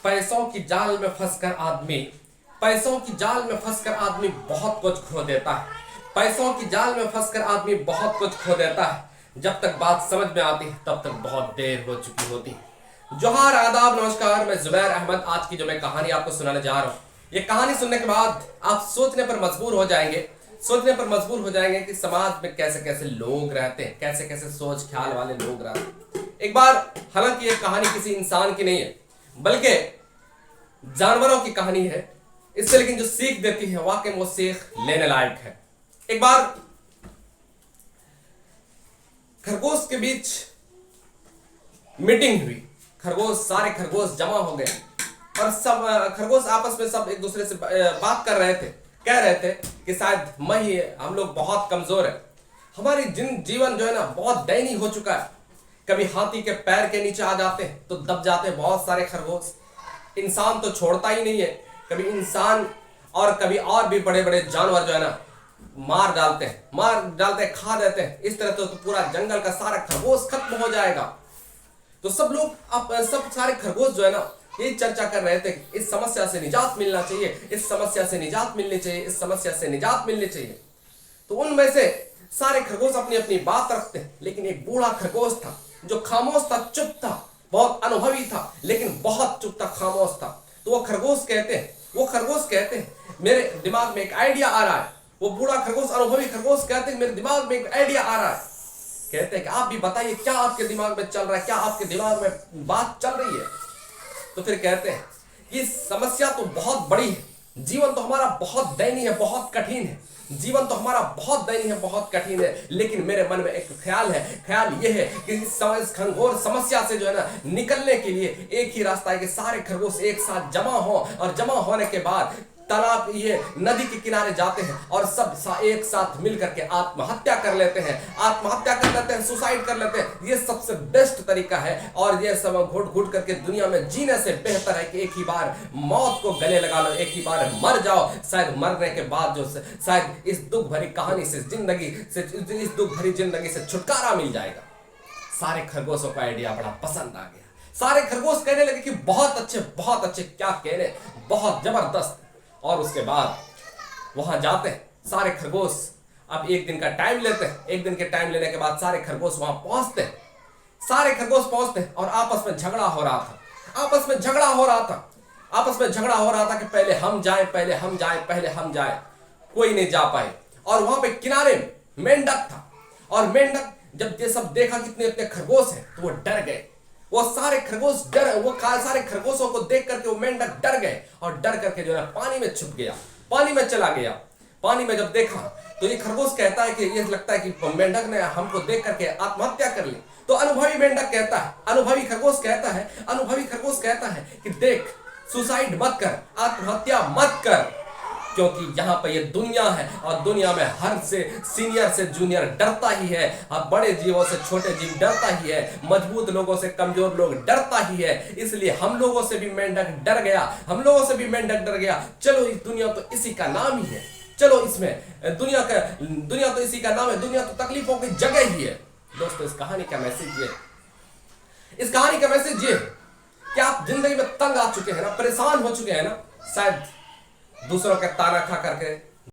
पैसों की जाल में फंसकर आदमी पैसों की जाल में फंसकर आदमी बहुत कुछ खो देता है। पैसों की जाल में फंसकर आदमी बहुत कुछ खो देता है। जब तक बात समझ में आती है तब तक बहुत देर हो चुकी होती है। जोहार, आदाब, नमस्कार। मैं जुबैर अहमद। आज की जो मैं कहानी आपको सुनाने जा रहा हूँ, ये कहानी सुनने के बाद आप सोचने पर मजबूर हो जाएंगे कि समाज में कैसे कैसे लोग रहते हैं, कैसे कैसे सोच ख्याल वाले लोग रहते हैं। एक बार, हालांकि ये कहानी किसी इंसान की नहीं है बल्कि जानवरों की कहानी है, इससे लेकिन जो सीख देती है वाकई वो सीख लेने लायक है। एक बार खरगोश के बीच मीटिंग हुई। सारे खरगोश जमा हो गए और सब खरगोश आपस में सब एक दूसरे से बात कर रहे थे। कह रहे थे कि शायद हम लोग बहुत कमजोर है, हमारी जीवन जो है ना बहुत दयनीय हो चुका है। कभी हाथी के पैर के नीचे आ जाते हैं तो दब जाते हैं बहुत सारे खरगोश। इंसान तो छोड़ता ही नहीं है, कभी इंसान और कभी और भी बड़े बड़े जानवर जो है ना मार डालते हैं, खा देते हैं। इस तरह तो पूरा जंगल का सारा खरगोश खत्म हो जाएगा। तो सब लोग सब सारे खरगोश जो है ना यही चर्चा कर रहे थे, इस समस्या से निजात मिलना चाहिए, इस समस्या से निजात मिलनी चाहिए, इस समस्या से निजात मिलनी चाहिए। तो उनमें से सारे खरगोश अपनी अपनी बात रखते हैं, लेकिन एक बूढ़ा खरगोश था जो खामोश था, चुप था, बहुत अनुभवी था लेकिन बहुत चुप था, खामोश था। तो वो खरगोश कहते हैं मेरे दिमाग में एक आइडिया आ रहा है। वो बूढ़ा खरगोश, अनुभवी खरगोश कहते हैं मेरे दिमाग में एक आइडिया आ रहा है। कहते हैं कि आप भी बताइए क्या आपके दिमाग में चल रहा है, क्या आपके दिमाग में बात चल रही है। तो फिर कहते हैं कि समस्या तो बहुत बड़ी है, जीवन तो हमारा बहुत दयनीय है, बहुत कठिन है, जीवन तो हमारा बहुत दयनीय है, बहुत कठिन है। लेकिन मेरे मन में एक ख्याल है, ख्याल ये है कि इस घनघोर समस्या से जो है ना निकलने के लिए एक ही रास्ता है कि सारे खरगोश एक साथ जमा हो और जमा होने के बाद तालाब, ये नदी के किनारे जाते हैं और सब एक साथ मिल करके आत्महत्या कर लेते हैं, सुसाइड कर लेते हैं। ये सबसे बेस्ट तरीका है और ये सब घुट करके दुनिया में जीने से बेहतर है कि एक ही बार मौत को गले लगा लो, एक ही बार मर जाओ। शायद मरने के बाद जो शायद इस दुख भरी कहानी से, इस दुख भरी जिंदगी से छुटकारा मिल जाएगा। सारे खरगोशों का आइडिया बड़ा पसंद आ गया। सारे खरगोश कहने लगे कि बहुत अच्छे, क्या कहने, बहुत जबरदस्त। और उसके बाद वहां जाते हैं सारे खरगोश। अब एक दिन का टाइम लेते हैं। एक दिन के टाइम लेने के बाद सारे खरगोश वहां पहुंचते हैं और आपस में झगड़ा हो रहा था कि पहले हम जाएं। कोई नहीं जा पाए। और वहां पे किनारे मेंढक था और मेंढक जब ये सब देखा कितने इतने खरगोश हैं तो वो डर गए। सारे खरगोशों को देख करके वो मेंढक डर गए और डर करके जो है पानी में छुप गया, पानी में चला गया। पानी में जब देखा तो ये खरगोश कहता है कि ये लगता है कि मेंढक ने हमको देख करके आत्महत्या कर ली। तो अनुभवी खरगोश कहता है कि देख, सुसाइड मत कर, आत्महत्या मत कर, क्योंकि यहाँ पर ये दुनिया है और दुनिया में हर से सीनियर से जूनियर डरता ही है, बड़े जीवों से छोटे जीव डरता ही है, मजबूत लोगों से कमजोर लोग डरता ही है। इसलिए हम लोगों से भी मेंढक डर गया। चलो, इस दुनिया तो इसी का नाम ही है, चलो इसमें दुनिया तो इसी का नाम है, दुनिया तो तकलीफों की जगह ही है। दोस्तों, इस कहानी का मैसेज ये कि आप जिंदगी में तंग आ चुके हैं ना, परेशान हो चुके हैं ना, शायद दूसरों के ताना खा करके,